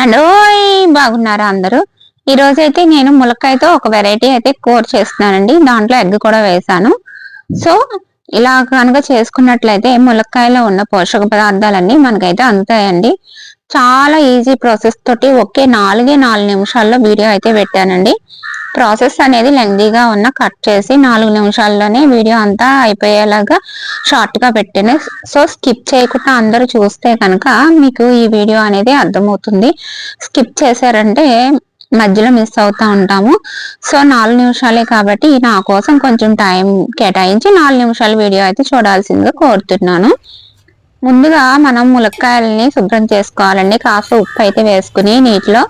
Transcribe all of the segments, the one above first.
And ఓయ్ బాగున్నారా అందరూ? ఈ రోజైతే నేను ములక్కాయతో ఒక వెరైటీ అయితే కూర చేస్తున్నానండి. దాంట్లో ఎగ్ కూడా వేశాను. సో, ఇలా కనుక చేసుకున్నట్లయితే ములక్కాయలో ఉన్న పోషక పదార్థాలన్నీ మనకైతే అందుతాయండి. చాలా ఈజీ ప్రాసెస్ తోటి ఒకే 4 నిమిషాల్లో వీడియో అయితే పెట్టానండి. ప్రాసెస్ అనేది లెంగ్తీగా ఉన్న కట్ చేసి 4 నిమిషాల్లోనే వీడియో అంతా అయిపోయేలాగా షార్ట్‌గా పెట్టాను. సో, స్కిప్ చేయకుండా అందరూ చూస్తే కనుక మీకు ఈ వీడియో అనేది అర్థమవుతుంది. స్కిప్ చేశారంటే మధ్యలో మిస్ అవుతా ఉంటాము. సో, 4 నిమిషాలే కాబట్టి నా కోసం కొంచెం టైం కేటాయించి 4 నిమిషాల వీడియో అయితే చూడాల్సిందిగా కోరుతున్నాను. ముందుగా మనం ములక్కాయలని శుభ్రం చేసుకోవాలండి. కాస్త ఉప్పు అయితే వేసుకుని నీటిలో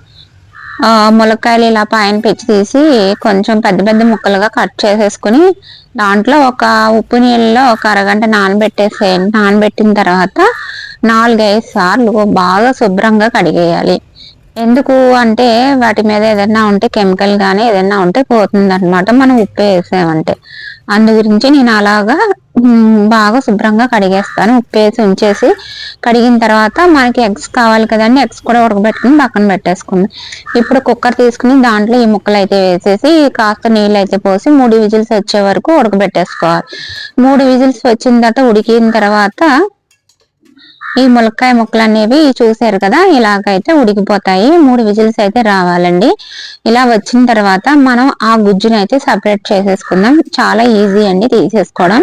ములక్కాయలు ఇలా పైన పెచ్చి తీసి కొంచెం పెద్ద పెద్ద ముక్కలుగా కట్ చేసేసుకుని దాంట్లో ఒక ఉప్పు నీళ్ళలో ఒక అరగంట నానబెట్టేసేయండి. నానబెట్టిన తర్వాత 4-5 సార్లు బాగా శుభ్రంగా కడిగేయాలి. ఎందుకు అంటే వాటి మీద ఏదైనా ఉంటే కెమికల్ గానీ ఏదైనా ఉంటే పోతుందనమాట మనం ఉప్పు వేసామంటే. అందు గురించి నేను అలాగా బాగా శుభ్రంగా కడిగేస్తాను. ఉప్పేసి ఉంచేసి కడిగిన తర్వాత మనకి ఎగ్స్ కావాలి కదండి, ఎగ్స్ కూడా ఉడకబెట్టుకుని పక్కన పెట్టేసుకుందాం. ఇప్పుడు కుక్కర్ తీసుకుని దాంట్లో ఈ ముక్కలు అయితే వేసేసి కాస్త నీళ్ళు అయితే పోసి 3 విజిల్స్ వచ్చే వరకు ఉడకబెట్టేసుకోవాలి. 3 విజిల్స్ వచ్చిన తర్వాత ఉడికిన తర్వాత ఈ ములక్కాయ ముక్కలు అనేవి చూసారు కదా, ఇలాగైతే ఉడికిపోతాయి. 3 విజిల్స్ అయితే రావాలండి. ఇలా వచ్చిన తర్వాత మనం ఆ గుజ్జుని అయితే సపరేట్ చేసేసుకుందాం. చాలా ఈజీ అండి తీసేసుకోవడం.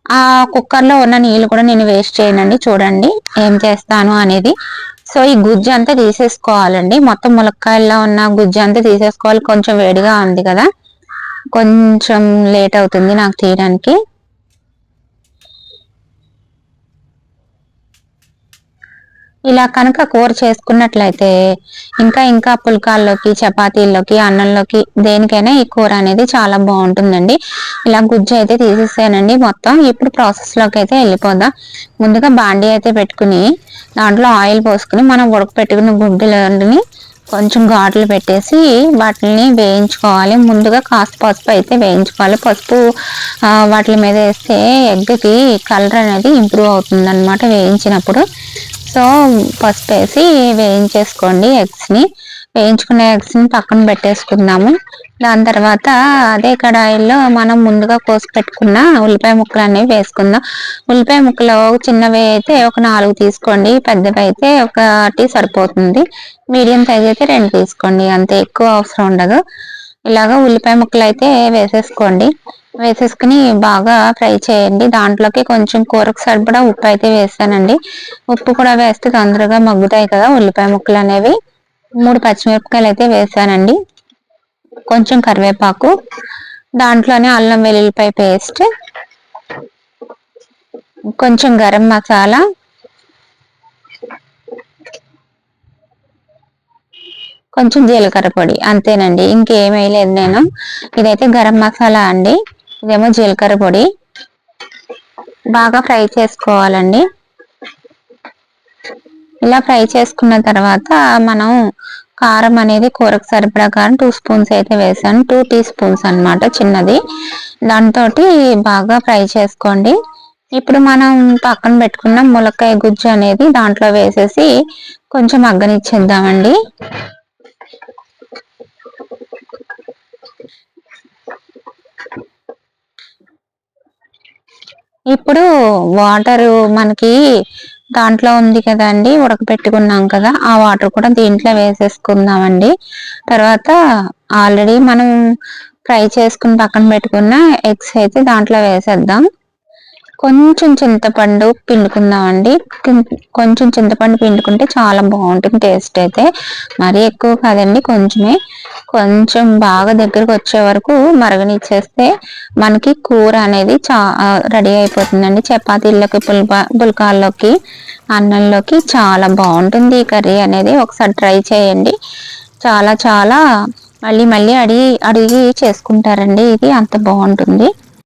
ఆ కుక్కర్లో ఉన్న నీళ్ళు కూడా నేను వేస్ట్ చేయనండి. చూడండి ఏం చేస్తాను అనేది. సో, ఈ గుజ్జు అంతా తీసేసుకోవాలండి. మొత్తం ములక్కాయల్లో ఉన్న గుజ్జు అంతా తీసేసుకోవాలి. కొంచెం వేడిగా ఉంది కదా, కొంచెం లేట్ అవుతుంది నాకు తీయడానికి. ఇలా కనుక కూర చేసుకున్నట్లయితే ఇంకా పుల్కాల్లోకి, చపాతీల్లోకి, అన్నంలోకి దేనికైనా ఈ కూర అనేది చాలా బాగుంటుందండి. ఇలా గుజ్జు అయితే తీసేసానండి మొత్తం. ఇప్పుడు ప్రాసెస్లోకి అయితే వెళ్ళిపోదాం. ముందుగా బాండీ అయితే పెట్టుకుని దాంట్లో ఆయిల్ పోసుకుని మనం ఉడకపెట్టుకున్న గుడ్డులని కొంచెం ఘాట్లు పెట్టేసి వాటిని వేయించుకోవాలి. ముందుగా కాస్త పసుపు అయితే వేయించుకోవాలి. పసుపు వాటి మీద వేస్తే ఎగ్కి కలర్ అనేది ఇంప్రూవ్ అవుతుంది అనమాట వేయించినప్పుడు. సో, పసుపు వేసి వేయించేసుకోండి. వేయించుకున్న ఎగ్స్ని పక్కన పెట్టేసుకుందాము. దాని తర్వాత అదే కడాయిలో మనం ముందుగా కోసి పెట్టుకున్న ఉల్లిపాయ ముక్కలు అనేవి వేసుకుందాం. ఉల్లిపాయ ముక్కలు చిన్నవి అయితే ఒక 4 తీసుకోండి, పెద్దవి అయితే ఒకటి సరిపోతుంది. మీడియం సైజ్ అయితే 2 తీసుకోండి, అంతే, ఎక్కువ అవసరం ఉండదు. ఇలాగ ఉల్లిపాయ ముక్కలు అయితే వేసేసుకోండి. వేసేసుకుని బాగా ఫ్రై చేయండి. దాంట్లోకి కొంచెం కూరకు సరిపడా ఉప్పు అయితే వేసానండి. ఉప్పు కూడా వేస్తే తొందరగా మగ్గుతాయి కదా ఉల్లిపాయ ముక్కలు అనేవి. 3 పచ్చిమిరపకాయలు అయితే వేసానండి. కొంచెం కరివేపాకు, దాంట్లోనే అల్లం వెల్లుల్లిపాయ పేస్ట్, కొంచెం గరం మసాలా, కొంచెం జీలకర్ర పొడి, అంతేనండి, ఇంకేమీ లేదు. నేను ఇదైతే గరం మసాలా అండి, ఇదేమో జీలకర్ర పొడి. బాగా ఫ్రై చేసుకోవాలండి. ఇలా ఫ్రై చేసుకున్న తర్వాత మనం కారం అనేది కూరకు సరిపడా కారం 2 స్పూన్స్ అయితే వేసాను. 2 టీ స్పూన్స్ అనమాట, చిన్నది. దాంతో బాగా ఫ్రై చేసుకోండి. ఇప్పుడు మనం పక్కన పెట్టుకున్న ములక్కాయ గుజ్జు అనేది దాంట్లో వేసేసి కొంచెం మగ్గనిచ్చేద్దామండి. ఇప్పుడు వాటర్ మనకి దాంట్లో ఉంది కదండి, ఉడకపెట్టుకున్నాం కదా, ఆ వాటర్ కూడా దీంట్లో వేసేసుకుందామండి. తర్వాత ఆల్రెడీ మనం ఫ్రై చేసుకుని పక్కన పెట్టుకున్న ఎగ్స్ అయితే దాంట్లో వేసేద్దాం. కొంచెం చింతపండు పిండుకుందామండి. కొంచెం చింతపండు పిండుకుంటే చాలా బాగుంటుంది టేస్ట్ అయితే. మరీ ఎక్కువ కాదండి, కొంచెమే. కొంచెం బాగా దగ్గరకు వచ్చే వరకు మరగనిచ్చేస్తే మనకి కూర అనేది రెడీ అయిపోతుందండి. చపాతీల్లోకి, పుల్కాల్లోకి, అన్నంలోకి చాలా బాగుంటుంది ఈ కర్రీ అనేది. ఒకసారి ట్రై చేయండి. చాలా చాలా మళ్ళీ అడిగి చేసుకుంటారండి. ఇది అంత బాగుంటుంది.